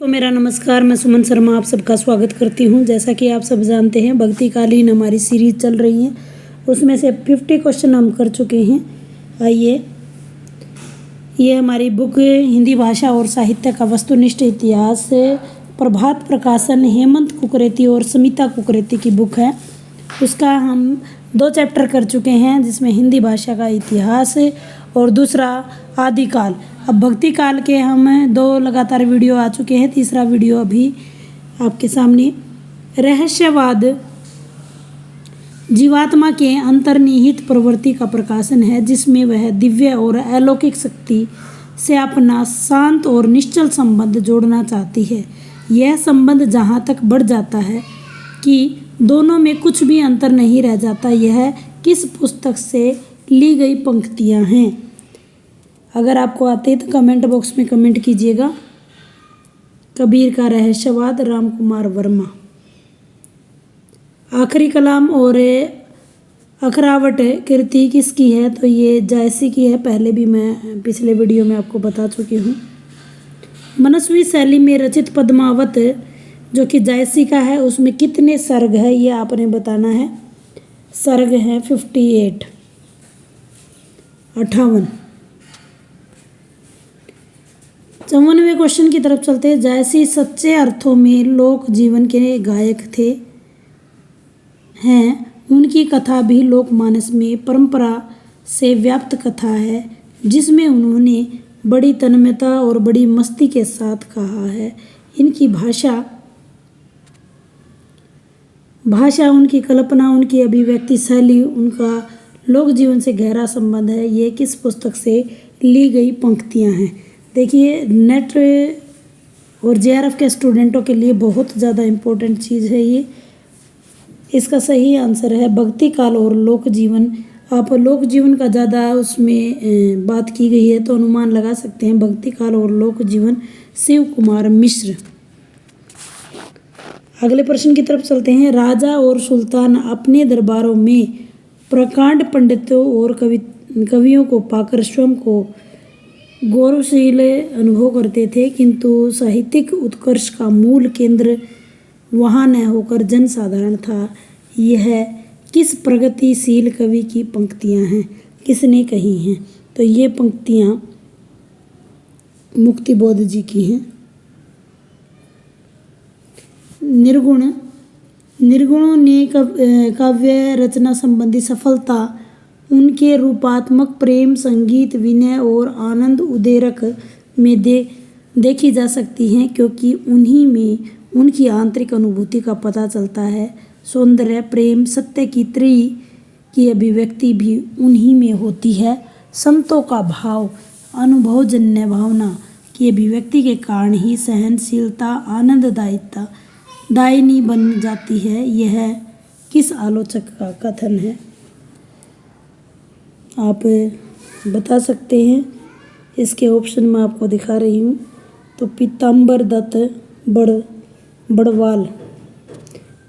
तो मेरा नमस्कार, मैं सुमन शर्मा आप सबका स्वागत करती हूं। जैसा कि आप सब जानते हैं, भक्तिकालीन हमारी सीरीज चल रही है, उसमें से 50 क्वेश्चन हम कर चुके हैं। आइए, ये हमारी बुक हिंदी भाषा और साहित्य का वस्तुनिष्ठ इतिहास, प्रभात प्रकाशन, हेमंत कुकरेती और स्मिता कुकरेती की बुक है। उसका हम 2 चैप्टर कर चुके हैं, जिसमें हिंदी भाषा का इतिहास और दूसरा आदिकाल। अब भक्ति काल के हम 2 लगातार वीडियो आ चुके हैं, तीसरा वीडियो अभी आपके सामने। रहस्यवाद जीवात्मा के अंतर्निहित प्रवृत्ति का प्रकाशन है, जिसमें वह दिव्य और अलौकिक शक्ति से अपना शांत और निश्चल संबंध जोड़ना चाहती है। यह संबंध जहाँ तक बढ़ जाता है कि दोनों में कुछ भी अंतर नहीं रह जाता। यह किस पुस्तक से ली गई पंक्तियाँ हैं? अगर आपको आते तो कमेंट बॉक्स में कमेंट कीजिएगा। कबीर का रहस्यवाद, राम कुमार वर्मा। आखिरी कलाम और अखरावट कृति किसकी है? तो ये जायसी की है। पहले भी मैं पिछले वीडियो में आपको बता चुकी हूँ। मनस्वी शैली में रचित पद्मावत, जो कि जायसी का है, उसमें कितने सर्ग है ये आपने बताना है। सर्ग हैं 58, 58। 54वें क्वेश्चन की तरफ चलते हैं। जायसी सच्चे अर्थों में लोक जीवन के गायक हैं। उनकी कथा भी लोकमानस में परंपरा से व्याप्त कथा है, जिसमें उन्होंने बड़ी तन्मयता और बड़ी मस्ती के साथ कहा है। इनकी भाषा, उनकी कल्पना, उनकी अभिव्यक्ति शैली, उनका लोक जीवन से गहरा संबंध है। ये किस पुस्तक से ली गई पंक्तियां हैं? देखिए, नेट और जेआरएफ के स्टूडेंटों के लिए बहुत ज़्यादा इम्पोर्टेंट चीज़ है ये। इसका सही आंसर है भक्ति काल और लोक जीवन। आप लोक जीवन का ज़्यादा उसमें बात की गई है तो अनुमान लगा सकते हैं भक्ति काल और लोक जीवन, शिव कुमार मिश्र। अगले प्रश्न की तरफ चलते हैं। राजा और सुल्तान अपने दरबारों में प्रकांड पंडितों और कवियों को पाकर स्वयं को गौरवशील अनुभव करते थे, किंतु साहित्यिक उत्कर्ष का मूल केंद्र वहाँ न होकर जनसाधारण था। यह किस प्रगतिशील कवि की पंक्तियाँ हैं? किसने कही हैं? तो ये पंक्तियाँ मुक्तिबोध जी की हैं। निर्गुणों ने काव्य रचना संबंधी सफलता उनके रूपात्मक प्रेम, संगीत, विनय और आनंद उद्रेक में देखी जा सकती हैं, क्योंकि उन्हीं में उनकी आंतरिक अनुभूति का पता चलता है। सौंदर्य, प्रेम, सत्य की की अभिव्यक्ति भी उन्हीं में होती है। संतों का भाव, अनुभवजन्य भावना की अभिव्यक्ति के कारण ही सहनशीलता आनंददायिता दायिनी बन जाती है। यह किस आलोचक का कथन है? आप बता सकते हैं। इसके ऑप्शन मैं आपको दिखा रही हूँ। तो पीताम्बर दत्त बड़वाल,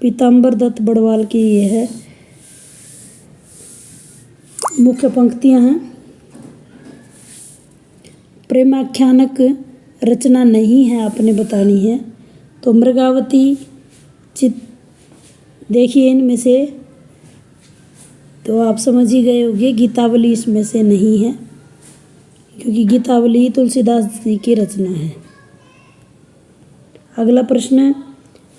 पीताम्बर दत्त बड़वाल की ये है। मुख्य पंक्तियाँ हैं। प्रेमाख्यानक रचना नहीं है, आपने बतानी है। तो मृगावती देखिए, इनमें से तो आप समझ ही गए होंगे, गीतावली इसमें से नहीं है, क्योंकि गीतावली तुलसीदास जी की रचना है। अगला प्रश्न।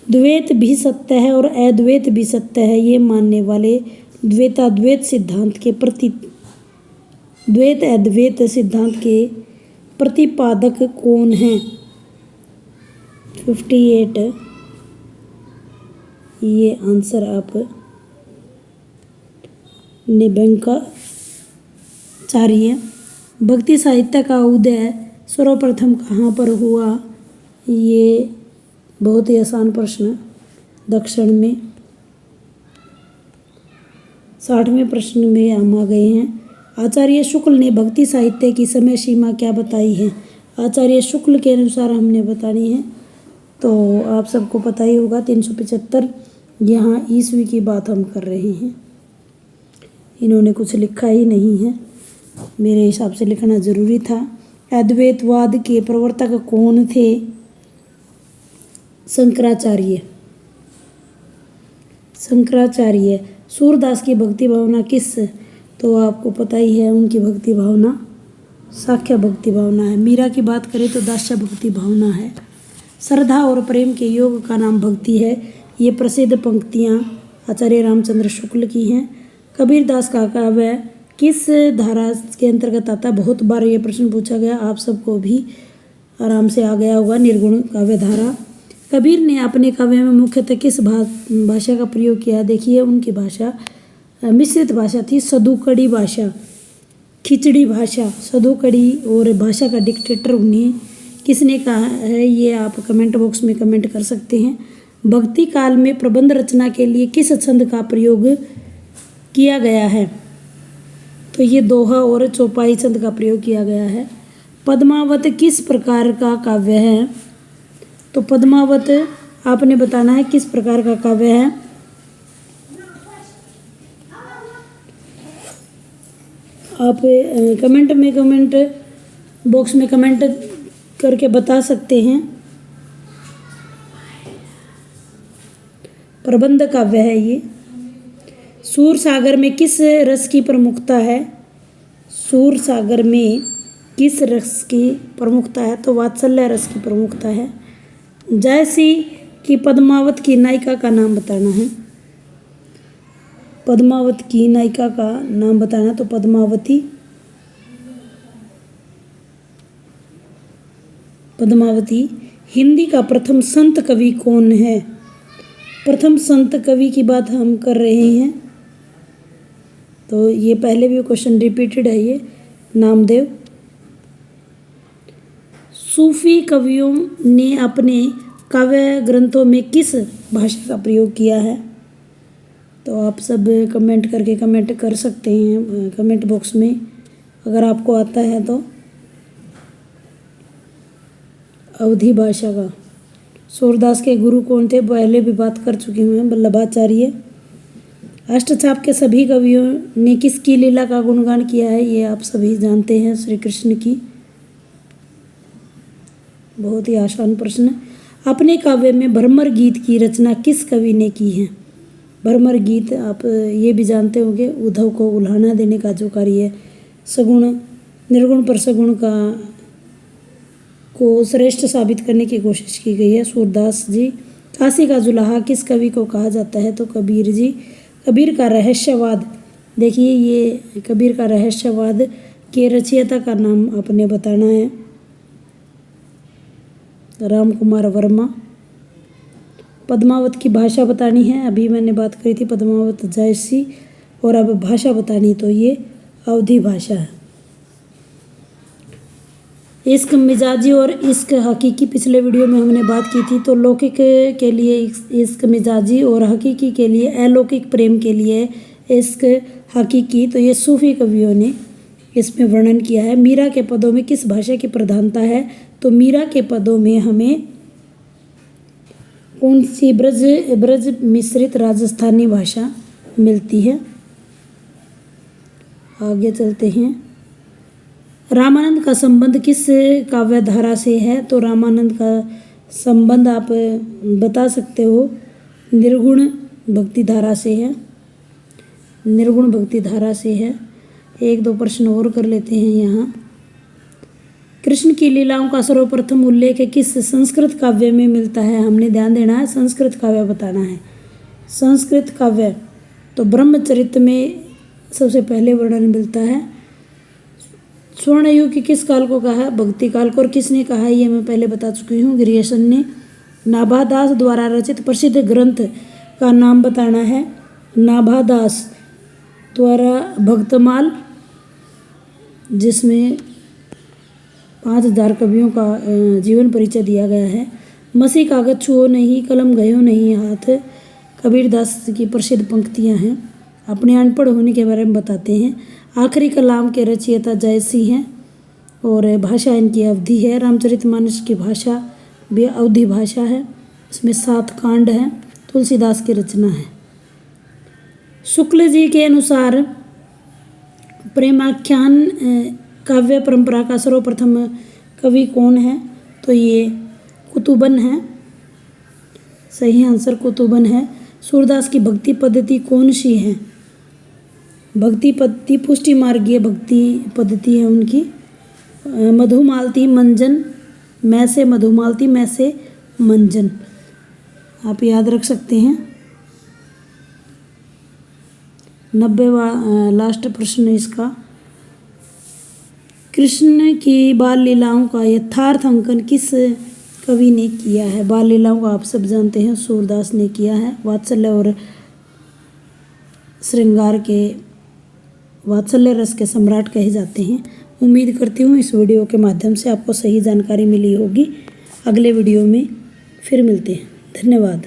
द्वैत भी सत्य है और अद्वैत भी सत्य है, ये मानने वाले द्वैताद्वैत सिद्धांत के द्वैत अद्वैत सिद्धांत के प्रतिपादक कौन हैं? 58 ये आंसर आप निबंकाचार्य। भक्ति साहित्य का उदय सर्वप्रथम कहाँ पर हुआ? ये बहुत ही आसान प्रश्न, दक्षिण में। 60वें प्रश्न में हम आ गए हैं। आचार्य शुक्ल ने भक्ति साहित्य की समय सीमा क्या बताई है? आचार्य शुक्ल के अनुसार हमने बतानी है। तो आप सबको पता ही होगा, 375 यहाँ ईस्वी की बात हम कर रहे हैं। इन्होंने कुछ लिखा ही नहीं है, मेरे हिसाब से लिखना ज़रूरी था। अद्वैतवाद के प्रवर्तक कौन थे? शंकराचार्य। शंकराचार्य। सूरदास की भक्ति भावना किस, तो आपको पता ही है उनकी भक्ति भावना साख्य भक्ति भावना है। मीरा की बात करें तो दास्य भक्ति भावना है। श्रद्धा और प्रेम के योग का नाम भक्ति है। ये प्रसिद्ध पंक्तियाँ आचार्य रामचंद्र शुक्ल की हैं। कबीरदास का काव्य किस धारा के अंतर्गत आता है? बहुत बार ये प्रश्न पूछा गया, आप सबको भी आराम से आ गया होगा। निर्गुण काव्य धारा। कबीर ने अपने काव्य में मुख्यतः किस भाषा का प्रयोग किया? देखिए उनकी भाषा मिश्रित भाषा थी, सदुकड़ी भाषा, खिचड़ी भाषा, सदुकड़ी और भाषा का डिक्टेटर उन्हें किसने कहा है? ये आप कमेंट बॉक्स में कमेंट कर सकते हैं। भक्ति काल में प्रबंध रचना के लिए किस छंद का प्रयोग किया गया है? तो ये दोहा और चौपाई छंद का प्रयोग किया गया है। पद्मावत किस प्रकार का काव्य है? तो पद्मावत आपने बताना है किस प्रकार का काव्य है। आप कमेंट बॉक्स में कमेंट करके बता सकते हैं। प्रबंध काव्य है ये। सूर सागर में किस रस की प्रमुखता है? सूर सागर में किस रस की प्रमुखता है? तो वात्सल्य रस की प्रमुखता है। जयसी की पद्मावत की नायिका का नाम बताना है। पद्मावत की नायिका का नाम बताना, तो पद्मावती। पद्मावती। हिंदी का प्रथम संत कवि कौन है? प्रथम संत कवि की बात हम कर रहे हैं, तो ये पहले भी क्वेश्चन रिपीटेड है, ये नामदेव। सूफी कवियों ने अपने काव्य ग्रंथों में किस भाषा का प्रयोग किया है? तो आप सब कमेंट करके कमेंट कर सकते हैं कमेंट बॉक्स में, अगर आपको आता है तो। अवधी भाषा का। सूरदास के गुरु कौन थे? पहले भी बात कर चुकी हूँ मैं, वल्लभाचार्य। अष्टचाप के सभी कवियों ने किसकी लीला का गुणगान किया है? ये आप सभी जानते हैं, श्री कृष्ण की। बहुत ही आसान प्रश्न। अपने काव्य में भ्रमर गीत की रचना किस कवि ने की है? भ्रमर गीत आप ये भी जानते होंगे, उद्धव को उल्हाना देने का जो कार्य है, सगुण निर्गुण पर सगुण को श्रेष्ठ साबित करने की कोशिश की गई है, सूरदास जी। काशी का जुलाहा किस कवि को कहा जाता है? तो कबीर जी। कबीर का रहस्यवाद, देखिए ये कबीर का रहस्यवाद के रचयिता का नाम आपने बताना है, राम कुमार वर्मा। पद्मावत की भाषा बतानी है, अभी मैंने बात करी थी पद्मावत जयसी, और अब भाषा बतानी तो ये अवधी भाषा है। इश्क मिजाजी और इश्क हकीकी, पिछले वीडियो में हमने बात की थी, तो लौकिक के लिए इश्क मिजाजी और हकीकी के लिए, अलौकिक प्रेम के लिए इश्क हकीकी, तो ये सूफी कवियों ने इसमें वर्णन किया है। मीरा के पदों में किस भाषा की प्रधानता है? तो मीरा के पदों में हमें कौन सी ब्रज मिश्रित राजस्थानी भाषा मिलती है। आगे चलते हैं। रामानंद का संबंध किस काव्य धारा से है? तो रामानंद का संबंध आप बता सकते हो, निर्गुण भक्ति धारा से है। निर्गुण भक्ति धारा से है। एक दो प्रश्न और कर लेते हैं यहाँ। कृष्ण की लीलाओं का सर्वप्रथम उल्लेख किस संस्कृत काव्य में मिलता है? हमने ध्यान देना है, संस्कृत काव्य बताना है। संस्कृत काव्य तो ब्रह्मचरित में सबसे पहले वर्णन मिलता है। स्वर्ण युग किस काल को कहा है? भक्ति काल को। और किसने कहा है? ये मैं पहले बता चुकी हूँ, ग्रियर्सन ने। नाभादास द्वारा रचित प्रसिद्ध ग्रंथ का नाम बताना है। नाभादास द्वारा भक्तमाल, जिसमें 5000 कवियों का जीवन परिचय दिया गया है। मसी कागज छुओ नहीं, कलम गयो नहीं हाथ, कबीरदास की प्रसिद्ध पंक्तियां हैं। अपने अनपढ़ होने के बारे में बताते हैं। आखिरी कलाम के रचयिता जयसी हैं और भाषा इनकी अवधी है। रामचरितमानस की भाषा भी अवधी भाषा है, इसमें 7 कांड हैं। तुलसीदास की रचना है। शुक्ल जी के अनुसार प्रेमाख्यान काव्य परंपरा का सर्वप्रथम कवि कौन है? तो ये कुतुबन है। सही आंसर कुतुबन है। सूरदास की भक्ति पद्धति कौन सी है? भक्ति पद्धति पुष्टि मार्गीय भक्ति पद्धति है उनकी। मधुमालती मंजन, मैं से मधुमालती, मैं से मंजन, आप याद रख सकते हैं। 90वां लास्ट प्रश्न है इसका। कृष्ण की बाल लीलाओं का यथार्थ अंकन किस कवि ने किया है? बाल लीलाओं को आप सब जानते हैं, सूरदास ने किया है। वात्सल्य और श्रृंगार के, वात्सल्य रस के सम्राट कहे जाते हैं। उम्मीद करती हूँ इस वीडियो के माध्यम से आपको सही जानकारी मिली होगी। अगले वीडियो में फिर मिलते हैं। धन्यवाद।